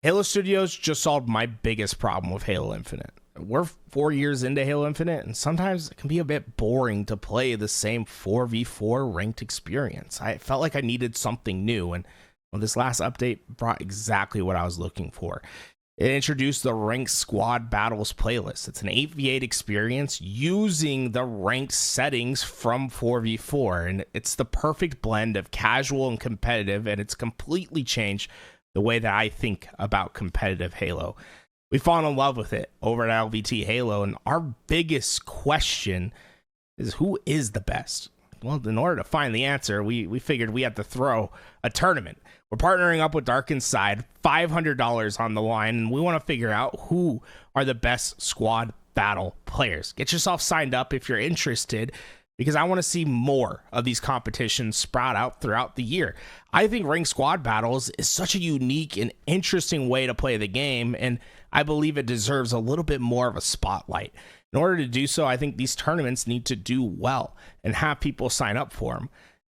Halo Studios just solved my biggest problem with Halo Infinite. We're 4 years into Halo Infinite, and sometimes it can be a bit boring to play the same 4v4 ranked experience. I felt like I needed something new, and well, this last update brought exactly what I was looking for. It introduced the Ranked Squad Battles playlist. It's an 8v8 experience using the ranked settings from 4v4, and it's the perfect blend of casual and competitive, and it's completely changed the way that I think about competitive Halo. We've fallen in love with it over at LVT Halo, and our biggest question is, who is the best? Well, in order to find the answer, we figured we had to throw a tournament. We're partnering up with Dark Inside, $500 on the line, and we want to figure out who are the best squad battle players. Get yourself signed up if you're interested, because I want to see more of these competitions sprout out throughout the year. I think Ranked Squad Battles is such a unique and interesting way to play the game, and I believe it deserves a little bit more of a spotlight. In order to do so, I think these tournaments need to do well and have people sign up for them.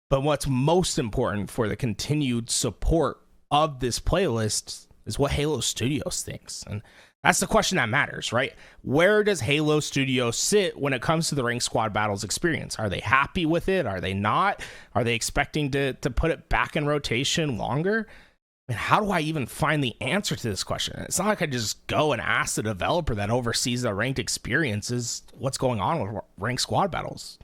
But what's most important for the continued support of this playlist is what Halo Studios thinks. And that's the question that matters, right? Where does Halo Studios sit when it comes to the Ranked Squad Battles experience? Are they happy with it? Are they not? Are they expecting to put it back in rotation longer? And how do I even find the answer to this question? It's not like I just go and ask the developer that oversees the ranked experiences what's going on with Ranked Squad Battles,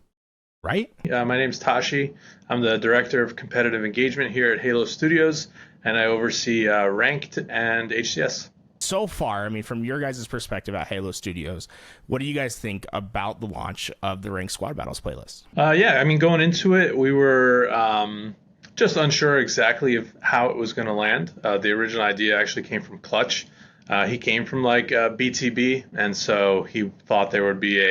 right? My name's Tashi. I'm the Director of Competitive Engagement here at Halo Studios, and I oversee Ranked and HCS. So far, I mean, from your guys' perspective at Halo Studios, what do you guys think about the launch of the Ranked Squad Battles playlist? Yeah, I mean, going into it, we were just unsure exactly of how it was going to land. The original idea actually came from Clutch. He came from like BTB, and so he thought there would be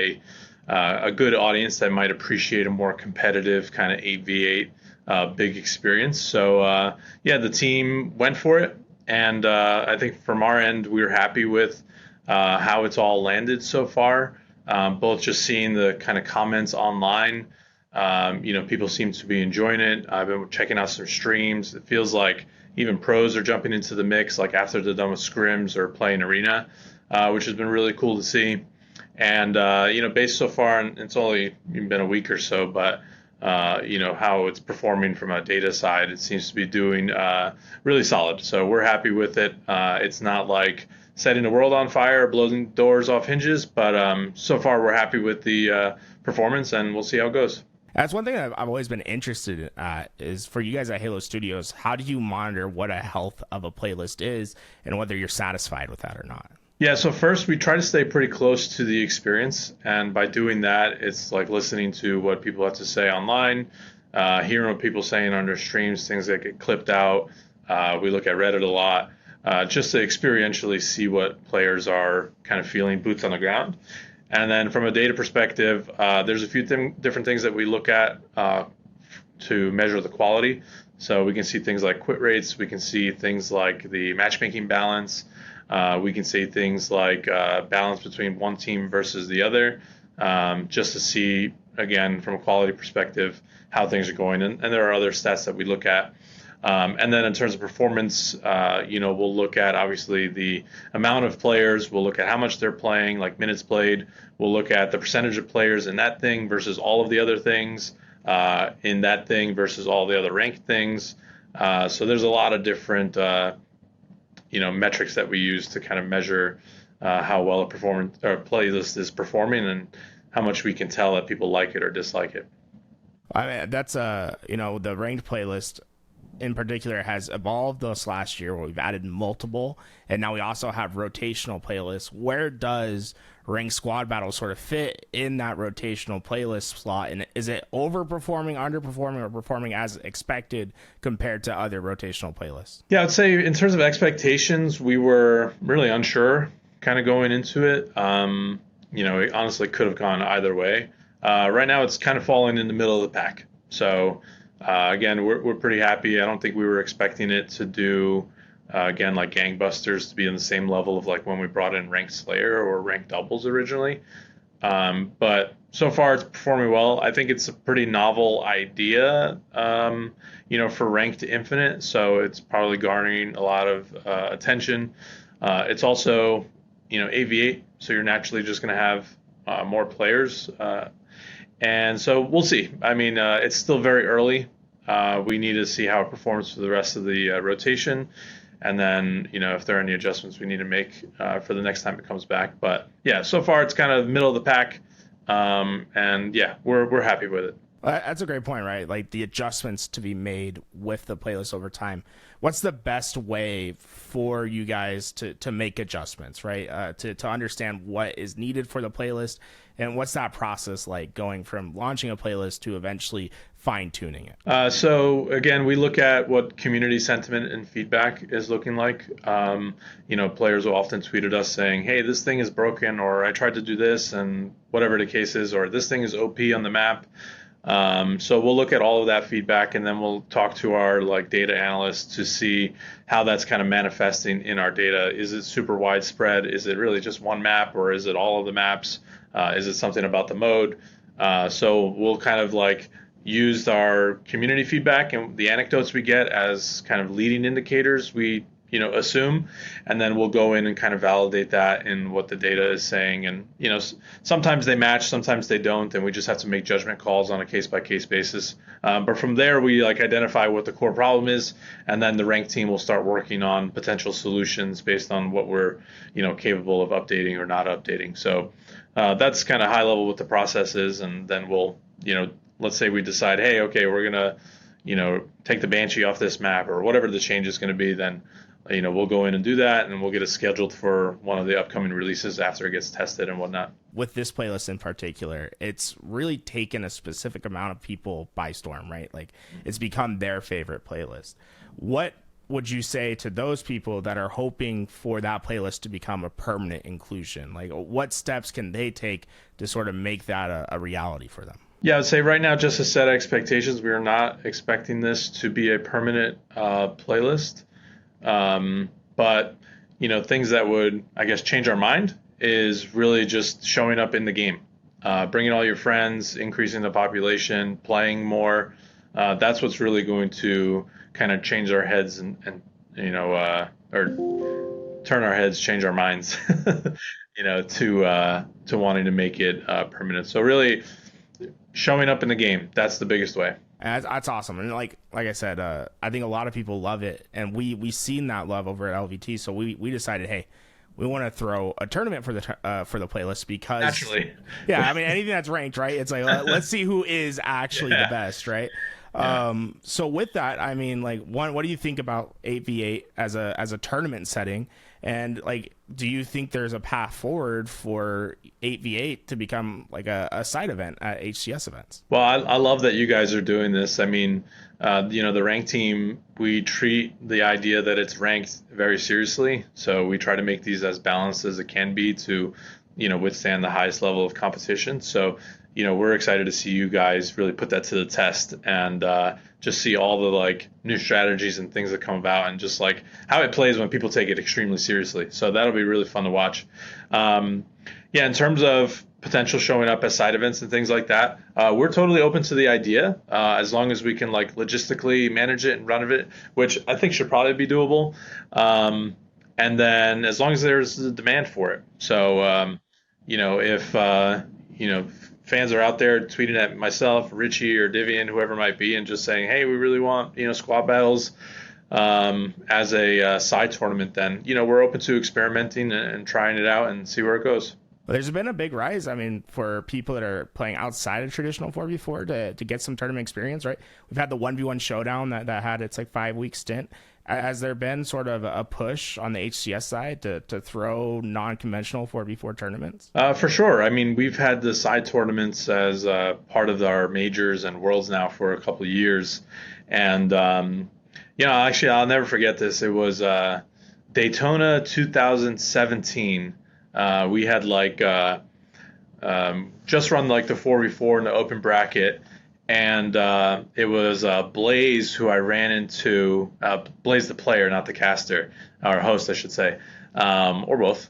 a good audience that might appreciate a more competitive kind of 8v8 big experience. So yeah, the team went for it, and I think from our end, we were happy with how it's all landed so far. Both just seeing the kind of comments online. People seem to be enjoying it. I've been checking out some streams. It feels like even pros are jumping into the mix, like after they're done with scrims or playing arena, which has been really cool to see. And based so far, and it's only been a week or so, but how it's performing from a data side, it seems to be doing really solid. So we're happy with it. It's not like setting the world on fire or blowing doors off hinges, but so far we're happy with the performance, and we'll see how it goes. That's one thing that I've always been interested in, is for you guys at Halo Studios, how do you monitor what a health of a playlist is and whether you're satisfied with that or not? Yeah, so first we try to stay pretty close to the experience, and by doing that, it's like listening to what people have to say online, hearing what people saying on their streams, things that get clipped out. We look at Reddit a lot, just to experientially see what players are kind of feeling, boots on the ground. And then from a data perspective, there's a few different things that we look at to measure the quality. So we can see things like quit rates, we can see things like the matchmaking balance, we can see things like balance between one team versus the other, just to see, again, from a quality perspective, how things are going. And there are other stats that we look at. And then in terms of performance, we'll look at obviously the amount of players, we'll look at how much they're playing, like minutes played, we'll look at the percentage of players in that thing versus all of the other things in that thing versus all the other ranked things. So there's a lot of different metrics that we use to kind of measure how well a playlist is performing and how much we can tell that people like it or dislike it. I mean, that's the ranked playlist in particular has evolved this last year, where we've added multiple, and now we also have rotational playlists. Where does Ranked Squad Battle sort of fit in that rotational playlist slot? And is it overperforming, underperforming, or performing as expected compared to other rotational playlists? Yeah, I'd say in terms of expectations, we were really unsure kind of going into it. It honestly could have gone either way. Right now, it's kind of falling in the middle of the pack. So again, we're pretty happy. I don't think we were expecting it to do again like gangbusters, to be in the same level of like when we brought in ranked Slayer or ranked doubles originally. But so far it's performing well. I think it's a pretty novel idea, for ranked infinite. So it's probably garnering a lot of attention. It's also, AV8, so you're naturally just going to have more players. And so we'll see. I mean, it's still very early. We need to see how it performs for the rest of the rotation. And then, if there are any adjustments we need to make for the next time it comes back. But yeah, so far it's kind of middle of the pack. And yeah, we're happy with it. That's a great point, right? Like the adjustments to be made with the playlist over time. What's the best way for you guys to make adjustments, right? To understand what is needed for the playlist, and what's that process like going from launching a playlist to eventually fine tuning it? So again, we look at what community sentiment and feedback is looking like. Players will often tweet at us saying, "Hey, this thing is broken," or "I tried to do this," and whatever the case is, or "This thing is OP on the map." So we'll look at all of that feedback, and then we'll talk to our like data analysts to see how that's kind of manifesting in our data. Is it super widespread? Is it really just one map, or is it all of the maps? Is it something about the mode? So we'll kind of like use our community feedback and the anecdotes we get as kind of leading indicators. We assume, and then we'll go in and kind of validate that in what the data is saying. And sometimes they match, sometimes they don't, and we just have to make judgment calls on a case by case basis. But from there, we like identify what the core problem is, and then the rank team will start working on potential solutions based on what we're capable of updating or not updating. So that's kind of high level what the process is, and then we'll let's say we decide, hey, okay, we're gonna take the Banshee off this map or whatever the change is going to be, then we'll go in and do that, and we'll get it scheduled for one of the upcoming releases after it gets tested and whatnot. With this playlist in particular, it's really taken a specific amount of people by storm, right? Like it's become their favorite playlist. What would you say to those people that are hoping for that playlist to become a permanent inclusion? Like what steps can they take to sort of make that a reality for them? Yeah, I'd say right now, just to set expectations, we are not expecting this to be a permanent playlist. But things that would, I guess, change our mind is really just showing up in the game, bringing all your friends, increasing the population, playing more. That's what's really going to kind of change our heads and or turn our heads, change our minds, to wanting to make it permanent. So really, showing up in the game, that's the biggest way. And that's awesome. And like I said, I think a lot of people love it, and we seen that love over at LVT. So we decided, hey, we want to throw a tournament for the playlist because Naturally, yeah, I mean anything that's ranked, right? It's like let's see who is actually the best, right? yeah. So with that, I mean, like, one, what do you think about 8v8 as a tournament setting? And like, do you think there's a path forward for 8v8 to become like a side event at HCS events? Well, I love that you guys are doing this. I mean, the ranked team, we treat the idea that it's ranked very seriously. So we try to make these as balanced as it can be to, withstand the highest level of competition. So, we're excited to see you guys really put that to the test and just see all the like new strategies and things that come about and just like how it plays when people take it extremely seriously. So that'll be really fun to watch. Yeah, in terms of potential showing up as side events and things like that, we're totally open to the idea as long as we can like logistically manage it and run it, which I think should probably be doable. And then as long as there's a demand for it. So, if fans are out there tweeting at myself, Richie, or Divian, whoever it might be, and just saying, "Hey, we really want squad battles as a side tournament," then we're open to experimenting and trying it out and see where it goes. Well, there's been a big rise. I mean, for people that are playing outside of traditional 4v4 to get some tournament experience, right? We've had the 1v1 showdown that had its like 5 week stint. Has there been sort of a push on the HCS side to throw non-conventional 4v4 tournaments? For sure. I mean, we've had the side tournaments as part of our majors and worlds now for a couple of years. And, actually, I'll never forget this. It was Daytona 2017. We had like just run like the 4v4 in the open bracket. And it was Blaze who I ran into, Blaze the player, not the caster, or host, I should say, or both.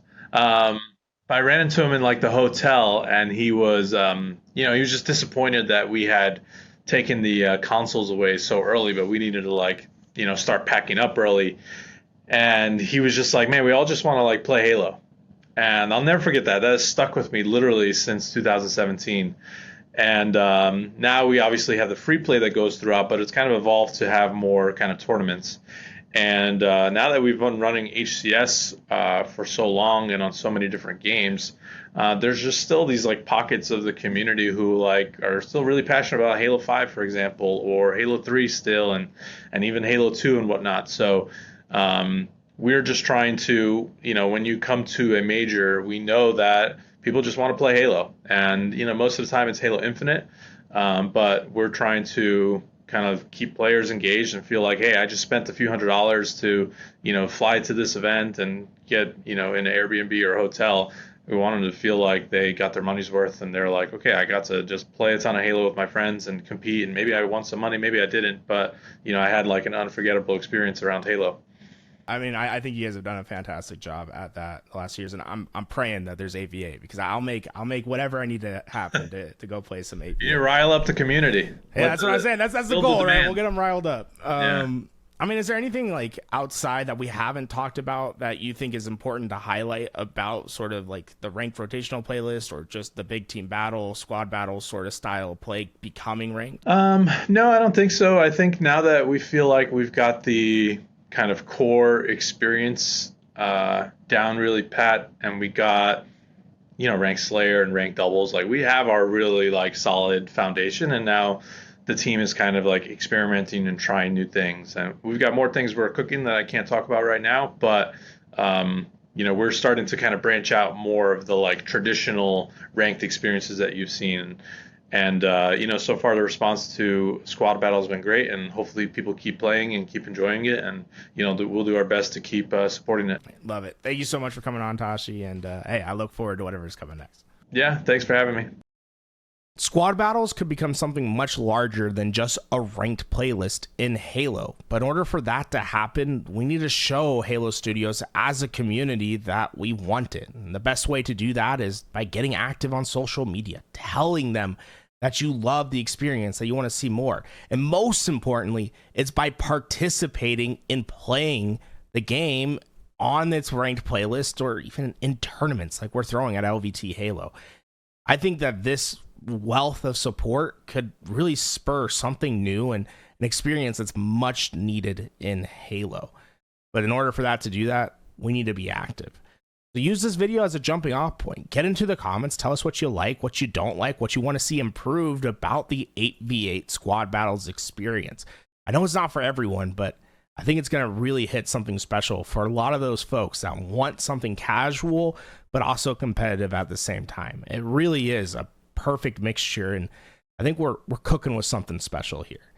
I ran into him in like the hotel, and he was, he was just disappointed that we had taken the consoles away so early, but we needed to like, start packing up early. And he was just like, "Man, we all just want to like play Halo." And I'll never forget that. That has stuck with me literally since 2017. And now we obviously have the free play that goes throughout, but it's kind of evolved to have more kind of tournaments. And now that we've been running HCS for so long and on so many different games, there's just still these like pockets of the community who like are still really passionate about Halo 5, for example, or Halo 3 still, and even Halo 2 and whatnot. So we're just trying to, when you come to a major, we know that people just want to play Halo, and most of the time it's Halo Infinite, but we're trying to kind of keep players engaged and feel like, hey, I just spent a few $100s to, fly to this event and get, in an Airbnb or a hotel. We want them to feel like they got their money's worth, and they're like, okay, I got to just play a ton of Halo with my friends and compete, and maybe I won some money, maybe I didn't, but I had like an unforgettable experience around Halo. I mean, I think you guys have done a fantastic job at that the last years, and I'm praying that there's AVA, because I'll make whatever I need to happen to go play some AVA. You rile up the community. Yeah, that's what I'm saying. That's the goal, right? We'll get them riled up. Yeah. I mean, is there anything like outside that we haven't talked about that you think is important to highlight about sort of like the ranked rotational playlist, or just the big team battle, squad battle sort of style of play becoming ranked? No, I don't think so. I think now that we feel like we've got the kind of core experience down really pat, and we got ranked Slayer and ranked doubles, like we have our really like solid foundation, and now the team is kind of like experimenting and trying new things, and we've got more things we're cooking that I can't talk about right now, but we're starting to kind of branch out more of the like traditional ranked experiences that you've seen. And so far the response to squad battle has been great, and hopefully people keep playing and keep enjoying it, and we'll do our best to keep supporting it. Love it. Thank you so much for coming on, Tashi, and hey, I look forward to whatever's coming next. Yeah, thanks for having me. Squad battles could become something much larger than just a ranked playlist in Halo. But in order for that to happen, we need to show Halo Studios as a community that we want it. And the best way to do that is by getting active on social media, telling them that you love the experience, that you want to see more. And most importantly, it's by participating in playing the game on its ranked playlist, or even in tournaments like we're throwing at LVT Halo. I think that this wealth of support could really spur something new and an experience that's much needed in Halo. But in order for that to do that, we need to be active. So use this video as a jumping off point. Get into the comments, tell us what you like, what you don't like, what you want to see improved about the 8v8 squad battles experience. I know it's not for everyone, but I think it's going to really hit something special for a lot of those folks that want something casual, but also competitive at the same time. It really is a perfect mixture, and I think we're cooking with something special here.